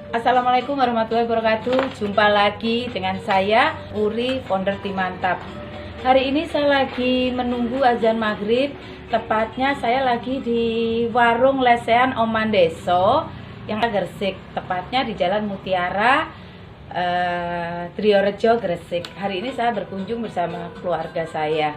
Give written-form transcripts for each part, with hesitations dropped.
Assalamualaikum warahmatullahi wabarakatuh. Jumpa lagi dengan saya Uri, founder Tim Mantap. Hari ini saya lagi menunggu azan maghrib. Tepatnya saya lagi di warung lesehan Om Mandeso yang Gresik. Tepatnya di Jalan Mutiara, Triorejo, Gresik. Hari ini saya berkunjung bersama keluarga saya.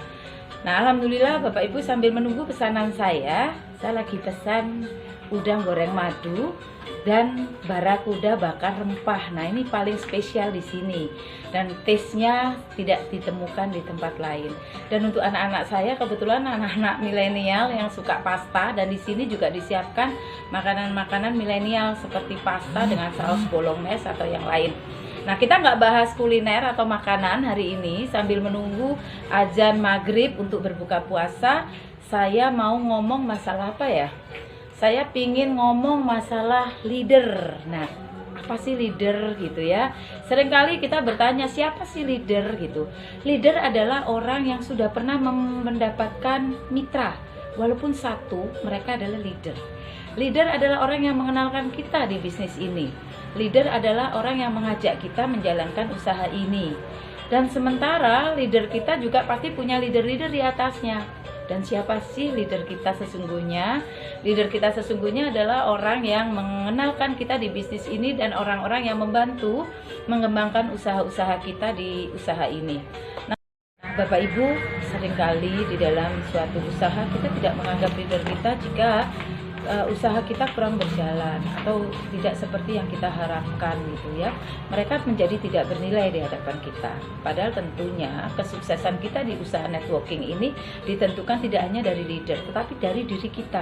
Nah, alhamdulillah Bapak Ibu, sambil menunggu pesanan saya lagi pesan udang goreng madu dan barakuda bakar rempah. Nah, ini paling spesial di sini dan taste-nya tidak ditemukan di tempat lain. Dan untuk anak-anak saya, kebetulan anak-anak milenial yang suka pasta, dan di sini juga disiapkan makanan-makanan milenial seperti pasta dengan saus bolognese atau yang lain. Nah, kita nggak bahas kuliner atau makanan hari ini. Sambil menunggu azan maghrib untuk berbuka puasa, saya mau ngomong masalah apa ya? Saya pingin ngomong masalah leader. Nah, apa sih leader gitu ya? Seringkali kita bertanya, siapa sih leader gitu? Leader adalah orang yang sudah pernah mendapatkan mitra. Walaupun satu, mereka adalah leader. Leader adalah orang yang mengenalkan kita di bisnis ini. Leader adalah orang yang mengajak kita menjalankan usaha ini. Dan sementara leader kita juga pasti punya leader-leader di atasnya. Dan siapa sih leader kita sesungguhnya? Leader kita sesungguhnya adalah orang yang mengenalkan kita di bisnis ini dan orang-orang yang membantu mengembangkan usaha-usaha kita di usaha ini. Nah, Bapak Ibu, seringkali di dalam suatu usaha kita tidak menganggap leader kita jika usaha kita kurang berjalan atau tidak seperti yang kita harapkan gitu ya. Mereka menjadi tidak bernilai di hadapan kita. Padahal tentunya kesuksesan kita di usaha networking ini ditentukan tidak hanya dari leader, tetapi dari diri kita.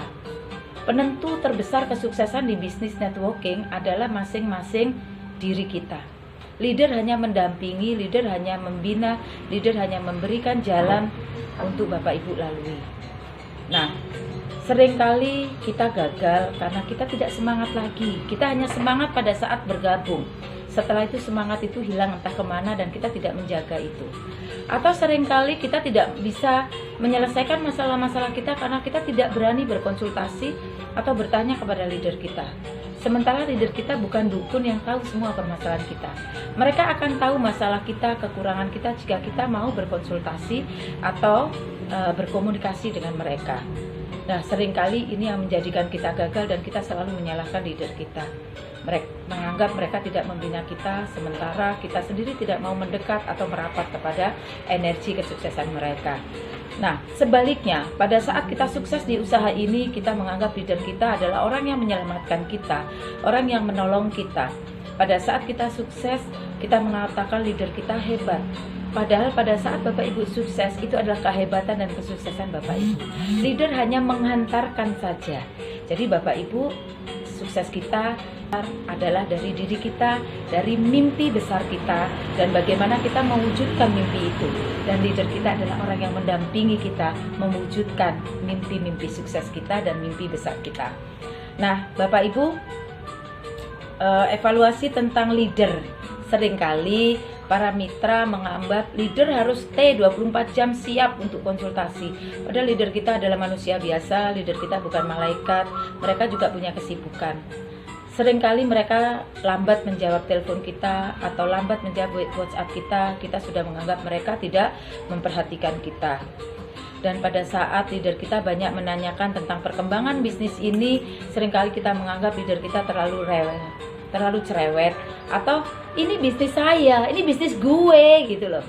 Penentu terbesar kesuksesan di bisnis networking adalah masing-masing diri kita. Leader hanya mendampingi, leader hanya membina, leader hanya memberikan jalan untuk Bapak Ibu lalui. Nah, seringkali kita gagal karena kita tidak semangat lagi. Kita hanya semangat pada saat bergabung. Setelah itu semangat itu hilang entah kemana dan kita tidak menjaga itu. Atau seringkali kita tidak bisa menyelesaikan masalah-masalah kita karena kita tidak berani berkonsultasi atau bertanya kepada leader kita. Sementara leader kita bukan dukun yang tahu semua permasalahan kita. Mereka akan tahu masalah kita, kekurangan kita jika kita mau berkonsultasi atau berkomunikasi dengan mereka. Nah, seringkali ini yang menjadikan kita gagal dan kita selalu menyalahkan leader kita. Mereka menganggap mereka tidak membina kita, sementara kita sendiri tidak mau mendekat atau merapat kepada energi kesuksesan mereka. Nah, sebaliknya, pada saat kita sukses di usaha ini, kita menganggap leader kita adalah orang yang menyelamatkan kita, orang yang menolong kita. Pada saat kita sukses, kita mengatakan leader kita hebat. Padahal pada saat Bapak Ibu sukses, itu adalah kehebatan dan kesuksesan Bapak Ibu. Leader hanya menghantarkan saja. Jadi Bapak Ibu, sukses kita adalah dari diri kita, dari mimpi besar kita, dan bagaimana kita mewujudkan mimpi itu. Dan leader kita adalah orang yang mendampingi kita mewujudkan mimpi-mimpi sukses kita dan mimpi besar kita. Nah, Bapak Ibu, evaluasi tentang leader. Seringkali para mitra menganggap leader harus stay 24 jam siap untuk konsultasi. Padahal leader kita adalah manusia biasa, leader kita bukan malaikat. Mereka juga punya kesibukan. Seringkali mereka lambat menjawab telepon kita atau lambat menjawab WhatsApp kita. Kita sudah menganggap mereka tidak memperhatikan kita. Dan pada saat leader kita banyak menanyakan tentang perkembangan bisnis ini, seringkali kita menganggap leader kita terlalu cerewet, atau ini bisnis saya, ini bisnis gue gitu loh,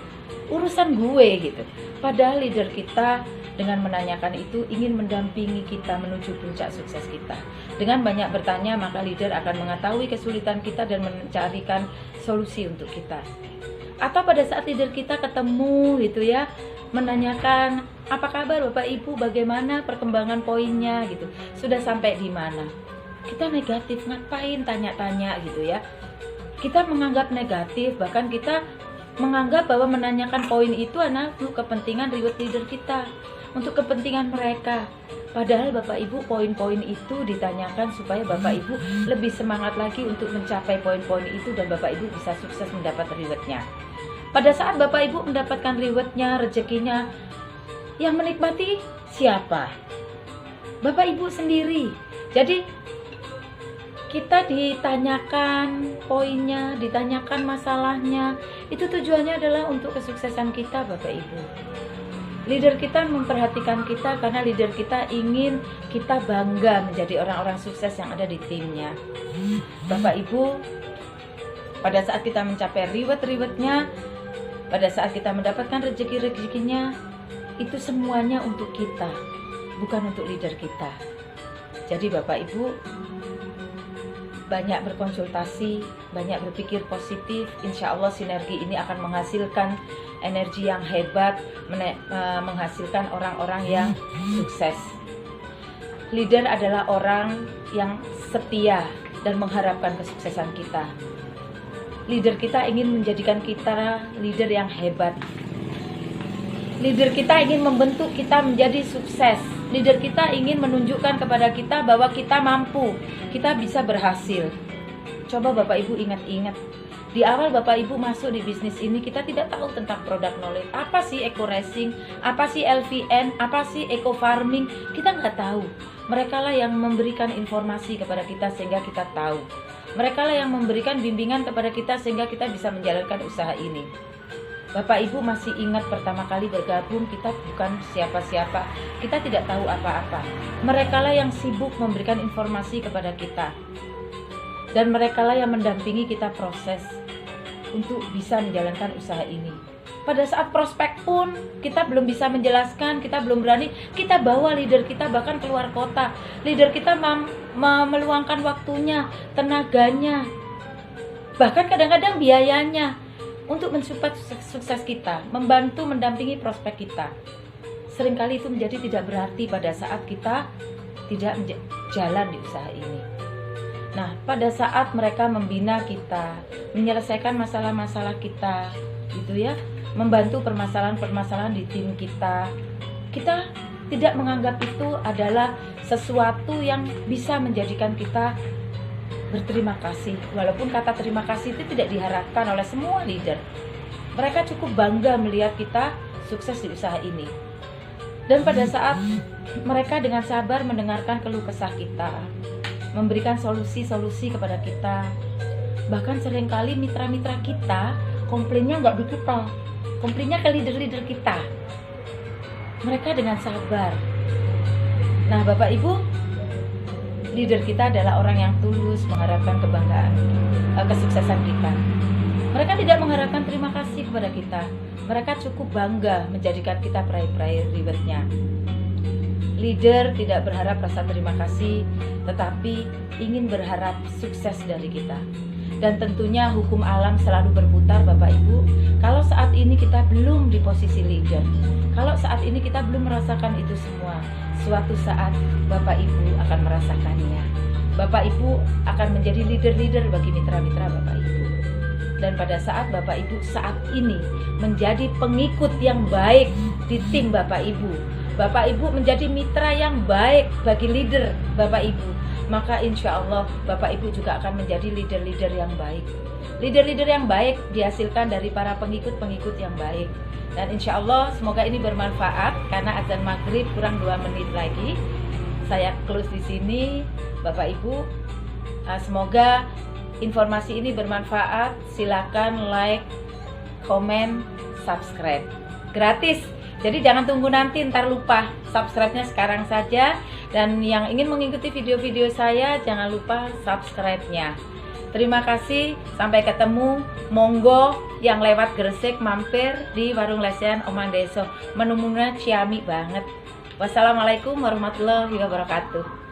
urusan gue gitu. Padahal leader kita dengan menanyakan itu ingin mendampingi kita menuju puncak sukses kita. Dengan banyak bertanya, maka leader akan mengetahui kesulitan kita dan mencarikan solusi untuk kita. Atau pada saat leader kita ketemu gitu ya, menanyakan apa kabar Bapak Ibu, bagaimana perkembangan poinnya gitu, sudah sampai di mana. Kita negatif, ngapain tanya-tanya gitu ya. Kita menganggap negatif, bahkan kita menganggap bahwa menanyakan poin itu adalah untuk kepentingan reward leader kita, untuk kepentingan mereka. Padahal Bapak Ibu, poin-poin itu ditanyakan supaya Bapak Ibu lebih semangat lagi untuk mencapai poin-poin itu dan Bapak Ibu bisa sukses mendapat rewardnya. Pada saat Bapak Ibu mendapatkan rewardnya, rezekinya, yang menikmati siapa? Bapak Ibu sendiri. Jadi kita ditanyakan poinnya, ditanyakan masalahnya, itu tujuannya adalah untuk kesuksesan kita, Bapak Ibu. Leader kita memperhatikan kita karena leader kita ingin kita bangga menjadi orang-orang sukses yang ada di timnya. Bapak Ibu, pada saat kita mencapai reward-rewardnya, pada saat kita mendapatkan rezeki-rezekinya, itu semuanya untuk kita, bukan untuk leader kita. Jadi Bapak Ibu, banyak berkonsultasi, banyak berpikir positif. Insya Allah sinergi ini akan menghasilkan energi yang hebat, menghasilkan orang-orang yang sukses. Leader adalah orang yang setia dan mengharapkan kesuksesan kita. Leader kita ingin menjadikan kita leader yang hebat. Leader kita ingin membentuk kita menjadi sukses. Leader kita ingin menunjukkan kepada kita bahwa kita mampu, kita bisa berhasil. Coba Bapak Ibu ingat-ingat, di awal Bapak Ibu masuk di bisnis ini, kita tidak tahu tentang produk knowledge. Apa sih eco racing, apa sih LVN, apa sih eco farming, kita nggak tahu. Mereka lah yang memberikan informasi kepada kita sehingga kita tahu. Mereka lah yang memberikan bimbingan kepada kita sehingga kita bisa menjalankan usaha ini. Bapak Ibu masih ingat pertama kali bergabung, kita bukan siapa-siapa, kita tidak tahu apa-apa. Mereka lah yang sibuk memberikan informasi kepada kita. Dan mereka lah yang mendampingi kita proses untuk bisa menjalankan usaha ini. Pada saat prospek pun kita belum bisa menjelaskan, kita belum berani, kita bawa leader kita bahkan keluar kota. Leader kita meluangkan waktunya, tenaganya, bahkan kadang-kadang biayanya untuk mensupport sukses kita, membantu mendampingi prospek kita. Seringkali itu menjadi tidak berarti pada saat kita tidak jalan di usaha ini. Nah, pada saat mereka membina kita, menyelesaikan masalah-masalah kita, gitu ya, membantu permasalahan-permasalahan di tim kita, kita tidak menganggap itu adalah sesuatu yang bisa menjadikan kita berterima kasih. Walaupun kata terima kasih itu tidak diharapkan oleh semua leader. Mereka cukup bangga melihat kita sukses di usaha ini. Dan pada saat mereka dengan sabar mendengarkan keluh kesah kita, memberikan solusi-solusi kepada kita. Bahkan seringkali mitra-mitra kita komplainnya nggak di kita, komplainnya ke leader-leader kita. Mereka dengan sabar. Nah Bapak Ibu, leader kita adalah orang yang tulus mengharapkan kebanggaan, kesuksesan kita. Mereka tidak mengharapkan terima kasih kepada kita. Mereka cukup bangga menjadikan kita peraih-peraih rewardnya. Leader tidak berharap rasa terima kasih, tetapi ingin berharap sukses dari kita. Dan tentunya hukum alam selalu berputar Bapak Ibu. Kalau saat ini kita belum di posisi leader, kalau saat ini kita belum merasakan itu semua, suatu saat Bapak Ibu akan merasakannya. Bapak Ibu akan menjadi leader-leader bagi mitra-mitra Bapak Ibu. Dan pada saat Bapak Ibu saat ini menjadi pengikut yang baik di tim Bapak Ibu, Bapak Ibu menjadi mitra yang baik bagi leader Bapak Ibu, maka insya Allah Bapak Ibu juga akan menjadi leader-leader yang baik. Leader-leader yang baik dihasilkan dari para pengikut-pengikut yang baik. Dan insya Allah semoga ini bermanfaat, karena azan maghrib kurang 2 menit lagi. Saya close di sini Bapak Ibu. Semoga informasi ini bermanfaat. Silakan like, komen, subscribe. Gratis. Jadi jangan tunggu nanti ntar lupa, subscribe-nya sekarang saja. Dan yang ingin mengikuti video-video saya jangan lupa subscribe-nya. Terima kasih, sampai ketemu. Monggo yang lewat Gresik mampir di Warung Lesian Omang Deso. Menu-menunya ciami banget. Wassalamualaikum warahmatullahi wabarakatuh.